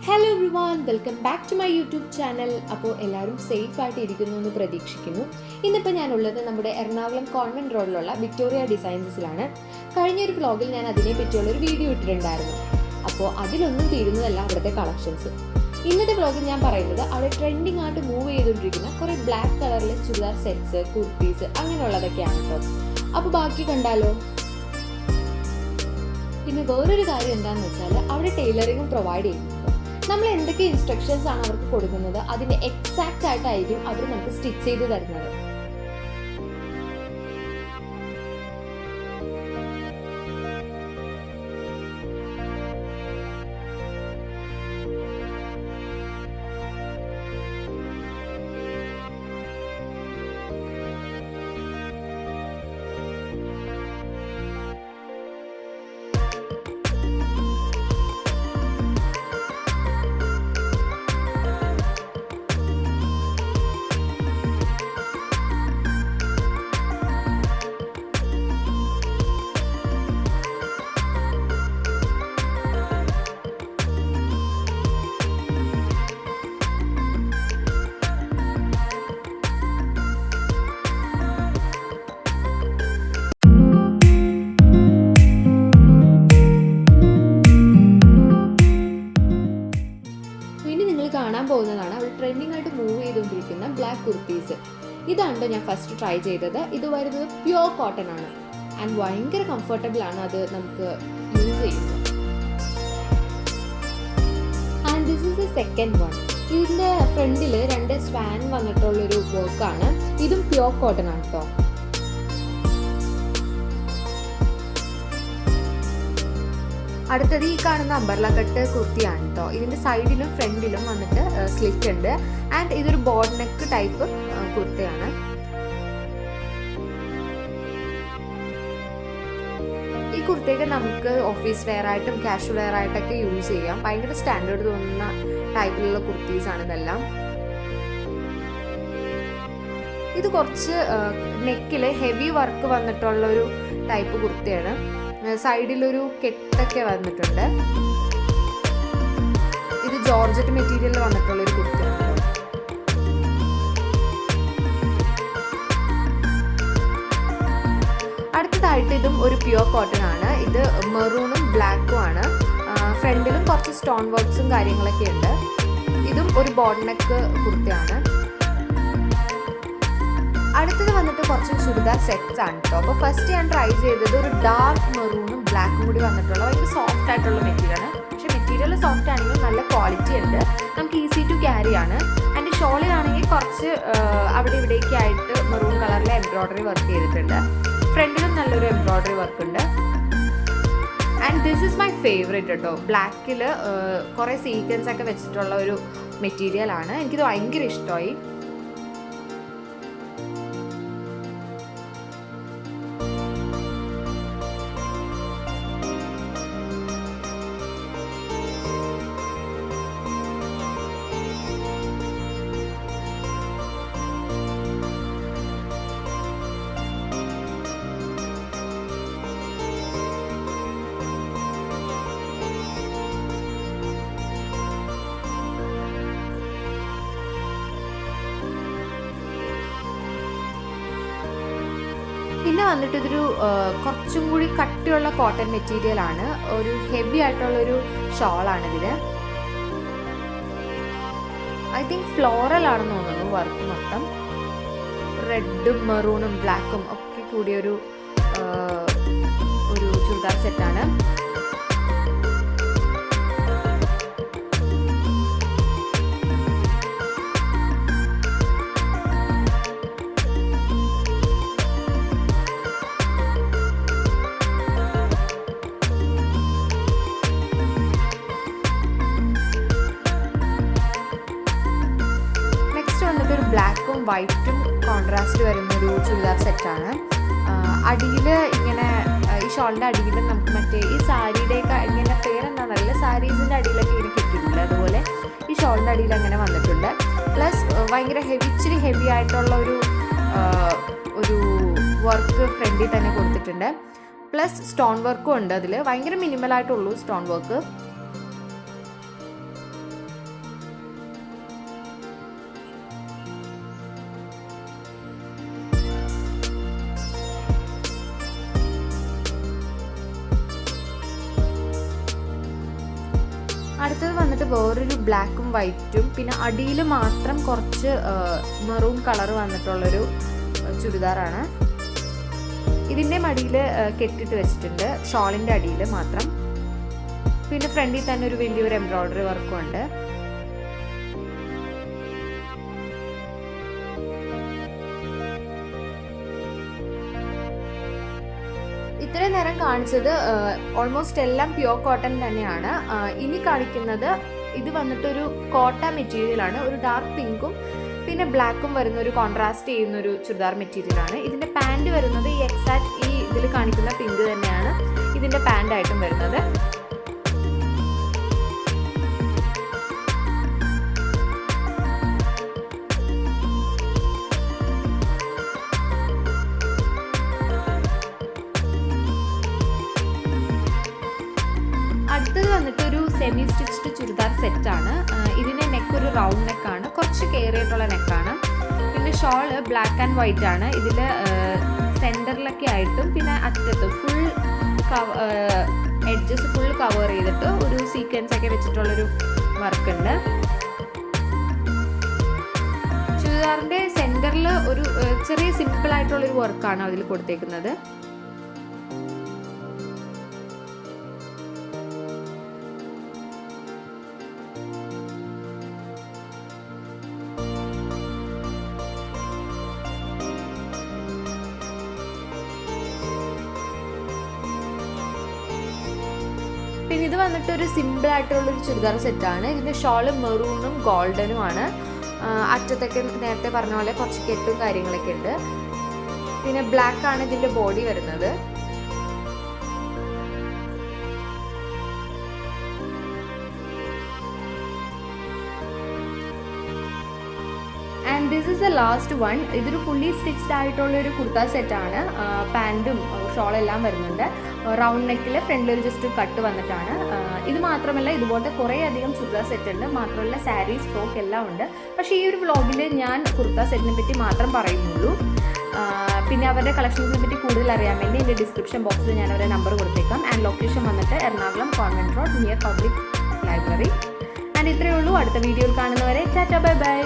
Hello everyone, welcome back to my YouTube channel. അപ്പോൾ എല്ലാവരും safe ആയിട്ട് ഇരിക്കുന്നു എന്ന് പ്രതീക്ഷിക്കുന്നു. ഇന്നിപ്പോൾ ഞാനുള്ളത് നമ്മുടെ എറണാകുളം കോൺവെൻറ്റ് റോഡിലുള്ള വിക്ടോറിയ ഡിസൈൻസിലാണ്. കഴിഞ്ഞൊരു വ്ലോഗിൽ ഞാൻ അതിനെ പറ്റിയുള്ളൊരു വീഡിയോ ഇട്ടിട്ടുണ്ടായിരുന്നു. അപ്പോൾ അതിലൊന്നും തീരുന്നതല്ല അവിടുത്തെ കളക്ഷൻസ്. ഇന്നത്തെ വ്ലോഗിൽ ഞാൻ പറയുന്നത് അവിടെ ട്രെൻഡിങ് ആയിട്ട് മൂവ് ചെയ്തുകൊണ്ടിരിക്കുന്ന കുറേ ബ്ലാക്ക് കളറിലെ ചുരിദാർ സെറ്റ്സ്, കുർത്തീസ് അങ്ങനെയുള്ളതൊക്കെയാണ് കേട്ടോ. അപ്പോൾ ബാക്കി കണ്ടാലോ. പിന്നെ വേറൊരു കാര്യം എന്താണെന്ന് വെച്ചാൽ അവിടെ ടൈലറിങ്ങും പ്രൊവൈഡ് ചെയ്യുന്നുണ്ട്. നമ്മൾ എന്തൊക്കെ ഇൻസ്ട്രക്ഷൻസ് ആണ് അവർക്ക് കൊടുക്കുന്നത് അതിൻ്റെ എക്സാക്റ്റ് ആയിട്ടായിരിക്കും അവർ നമുക്ക് സ്റ്റിച്ച് ചെയ്ത് തരുന്നത്. കാണാൻ പോകുന്നതാണ് അവിടെ ട്രെൻഡിങ് ആയിട്ട് മൂവ് ചെയ്തുകൊണ്ടിരിക്കുന്ന ബ്ലാക്ക് കുർത്തീസ്. ഇതാണ് ഞാൻ ഫസ്റ്റ് ട്രൈ ചെയ്തത്. ഇത് വരുന്നത് പ്യുവർ കോട്ടൺ ആണ് ആൻഡ് ഭയങ്കര കംഫർട്ടബിൾ ആണ് അത് നമുക്ക് യൂസ് ചെയ്യുന്നത്. And this is the second one. ഇതിൻ്റെ ഫ്രണ്ടിൽ 2 സ്വാൻ വന്നിട്ടുള്ളൊരു വർക്കാണ്. ഇതും പ്യുവർ കോട്ടൺ ആണ് കേട്ടോ. അടുത്തത് ഈ കാണുന്ന അംബർല കട്ട് കുർത്തിയാണ് കേട്ടോ. ഇതിൻ്റെ സൈഡിലും ഫ്രണ്ടിലും വന്നിട്ട് സ്ലിറ്റ് ഉണ്ട് ആൻഡ് ഇതൊരു ബോർഡ് നെക്ക് ടൈപ്പ് കുർത്തയാണ്. ഈ കുർത്തയൊക്കെ നമുക്ക് ഓഫീസ് വെയർ ആയിട്ടും കാഷ്വൽ വെയർ ആയിട്ടൊക്കെ യൂസ് ചെയ്യാം. ഭയങ്കര സ്റ്റാൻഡേർഡ് തോന്നുന്ന ടൈപ്പിലുള്ള കുർത്തീസാണ് ഇതെല്ലാം. ഇത് കുറച്ച് നെക്കിൽ ഹെവി വർക്ക് വന്നിട്ടുള്ളൊരു ടൈപ്പ് കുർത്തയാണ്. സൈഡിലൊരു കെട്ടൊക്കെ വന്നിട്ടുണ്ട്. ഇത് ജോർജറ്റ് മെറ്റീരിയലിൽ വന്നിട്ടുള്ളൊരു കുർത്തയാണ്. അടുത്തതായിട്ട് ഇതും ഒരു പ്യുവർ കോട്ടൺ ആണ്. ഇത് മെറൂണും ബ്ലാക്കും ആണ്. ഫ്രണ്ടിലും കുറച്ച് സ്റ്റോൺ വർക്ക്സും കാര്യങ്ങളൊക്കെ ഉണ്ട്. ഇതും ഒരു ബോർഡ് നെക്ക് കുർത്തയാണ്. അടുത്തത് വന്നിട്ട് കുറച്ച് ചുരിദാർ സെറ്റ്സ് ആണ് കേട്ടോ. അപ്പോൾ ഫസ്റ്റ് ഞാൻ ട്രൈ ചെയ്തത് ഒരു ഡാർക്ക് മെറൂണും ബ്ലാക്കും കൂടി വന്നിട്ടുള്ള ഭയങ്കര സോഫ്റ്റ് ആയിട്ടുള്ള മെറ്റീരിയലാണ്. പക്ഷേ മെറ്റീരിയൽ സോഫ്റ്റ് ആണെങ്കിലും നല്ല ക്വാളിറ്റി ഉണ്ട്. നമുക്ക് ഈസി ടു ക്യാരി ആണ്. ആൻഡ് ഷോളിലാണെങ്കിൽ കുറച്ച് അവിടെ ഇവിടേക്ക് ആയിട്ട് മെറൂൺ കളറിലെ എംബ്രോയ്ഡറി വർക്ക് ചെയ്തിട്ടുണ്ട്. ഫ്രണ്ടിലും നല്ലൊരു എംബ്രോയ്ഡറി വർക്ക് ഉണ്ട്. And this is my favourite കേട്ടോ. ബ്ലാക്കിൽ കുറേ സീക്വൻസ് ഒക്കെ വെച്ചിട്ടുള്ള ഒരു മെറ്റീരിയലാണ്. എനിക്കിത് ഭയങ്കര ഇഷ്ടമായി. പിന്നെ വന്നിട്ട് ഇതൊരു കുറച്ചും കൂടി കട്ടിയുള്ള കോട്ടൺ മെറ്റീരിയൽ ആണ്. ഒരു ഹെവി ആയിട്ടുള്ളൊരു ഷോളാണ് ഇതിൽ. ഐ തിങ്ക് ഫ്ലോറൽ ആണെന്ന് തോന്നുന്നു വർക്ക് മൊത്തം. റെഡും മെറൂണും ബ്ലാക്കും ഒക്കെ കൂടിയൊരു ചുരിദാർ സെറ്റാണ്. ബ്ലാക്കും വൈറ്റും കോൺട്രാസ്റ്റ് വരുന്നൊരു ചുരിദാർ സെറ്റാണ്. അടിയിൽ ഇങ്ങനെ ഈ ഷോളിൻ്റെ അടിയിൽ നമുക്ക് മറ്റേ ഈ സാരിയുടെയൊക്കെ ഇങ്ങനെ പേരെന്താണെന്നറിയില്ല, സാരീസിൻ്റെ അടിയിലൊക്കെ ഇങ്ങനെ കിട്ടിയിട്ടില്ല. അതുപോലെ ഈ ഷോളിൻ്റെ അടിയിൽ അങ്ങനെ വന്നിട്ടുണ്ട്. പ്ലസ് ഭയങ്കര ഇച്ചിരി ഹെവി ആയിട്ടുള്ള ഒരു വർക്ക് ഫ്രണ്ടിൽ തന്നെ കൊടുത്തിട്ടുണ്ട്. പ്ലസ് സ്റ്റോൺ വർക്കും ഉണ്ട്. അതിൽ ഭയങ്കര മിനിമലായിട്ടുള്ളൂ സ്റ്റോൺ വർക്ക്. അടുത്തത് വന്നിട്ട് വേറൊരു ബ്ലാക്കും വൈറ്റും പിന്നെ അടിയിൽ മാത്രം കുറച്ച് മെറൂൺ കളർ വന്നിട്ടുള്ളൊരു ചുരിദാറാണ്. ഇതിൻ്റെ അടിയിൽ കെട്ടിട്ട് വെച്ചിട്ടുണ്ട്, ഷോളിൻ്റെ അടിയിൽ മാത്രം. പിന്നെ ഫ്രണ്ടിൽ തന്നെ ഒരു വലിയൊരു എംബ്രോയ്ഡറി വർക്കും ഉണ്ട്. ഇത്രയും നേരം കാണിച്ചത് ഓൾമോസ്റ്റ് എല്ലാം പ്യുവർ കോട്ടൺ തന്നെയാണ്. ഇനി കാണിക്കുന്നത് ഇത് വന്നിട്ടൊരു കോട്ട മെറ്റീരിയലാണ്. ഒരു ഡാർക്ക് പിങ്കും പിന്നെ ബ്ലാക്കും വരുന്ന ഒരു കോൺട്രാസ്റ്റ് ചെയ്യുന്ന ഒരു ചുരിദാർ മെറ്റീരിയലാണ്. ഇതിൻ്റെ പാൻറ് വരുന്നത് ഈ എക്സാക്ട് ഈ ഇതിൽ കാണിക്കുന്ന പിങ്ക് തന്നെയാണ് ഇതിൻ്റെ പാൻറ്റായിട്ടും വരുന്നത്. അടുത്തത് വന്നിട്ട് ഒരു സെമി സ്റ്റിച്ച്ഡ് ചുരിദാർ സെറ്റാണ്. ഇതിൻ്റെ നെക്ക് ഒരു റൗണ്ട് നെക്കാണ്, കുറച്ച് കയറിയിട്ടുള്ള നെക്കാണ്. പിന്നെ ഷോള് ബ്ലാക്ക് ആൻഡ് വൈറ്റ് ആണ്. ഇതിൽ സെൻറ്ററിലൊക്കെ ആയിട്ടും പിന്നെ അറ്റത്ത് ഫുൾ എഡ്ജസ് ഫുൾ കവർ ചെയ്തിട്ട് ഒരു സീക്വൻസ് ഒക്കെ വെച്ചിട്ടുള്ളൊരു വർക്കുണ്ട്. ചുരിദാറിൻ്റെ സെൻറ്ററിൽ ഒരു ചെറിയ സിമ്പിളായിട്ടുള്ളൊരു വർക്കാണ് അതിൽ കൊടുത്തേക്കുന്നത്. പിന്നെ ഇത് വന്നിട്ട് ഒരു സിമ്പിളായിട്ടുള്ളൊരു ചുരിദാർ സെറ്റാണ്. ഇതിൻ്റെ ഷോള് മെറൂണും ഗോൾഡനുമാണ്. അറ്റത്തൊക്കെ നേരത്തെ പറഞ്ഞ പോലെ കുറച്ച് കെട്ടും കാര്യങ്ങളൊക്കെ ഉണ്ട്. പിന്നെ ബ്ലാക്ക് ആണ് ഇതിൻ്റെ ബോഡി വരുന്നത്. And this is the last one. ഇതൊരു ഫുള്ളി സ്റ്റിച്ച്ഡ് ആയിട്ടുള്ളൊരു കുർത്ത സെറ്റാണ്. പാൻറ്റും ഷോളെല്ലാം വരുന്നുണ്ട്. റൗണ്ട് നെക്കിൽ ഫ്രണ്ടിലൊരു ജസ്റ്റ് കട്ട് വന്നിട്ടാണ്. ഇത് മാത്രമല്ല ഇതുപോലത്തെ കുറേ അധികം ചുരിദാർ സെറ്റ് ഉണ്ട്. മാത്രമല്ല സാരീസ്, ഫ്രോക്ക് എല്ലാം ഉണ്ട്. പക്ഷേ ഈ ഒരു വ്ളോഗിൽ ഞാൻ കുർത്ത സെറ്റിനെ പറ്റി മാത്രം പറയുന്നുള്ളൂ. പിന്നെ അവരുടെ കളക്ഷൻസിനെ പറ്റി കൂടുതൽ അറിയാൻ വേണ്ടി എൻ്റെ ഡിസ്ക്രിപ്ഷൻ ബോക്സിൽ ഞാൻ അവരുടെ നമ്പർ കൊടുത്തേക്കാം. ആൻഡ് ലൊക്കേഷൻ വന്നിട്ട് Ernakulam convent road near public library. And ഇത്രയേ ഉള്ളൂ. അടുത്ത വീഡിയോയിൽ കാണുന്നവരെ ടാറ്റ ബൈ ബൈ.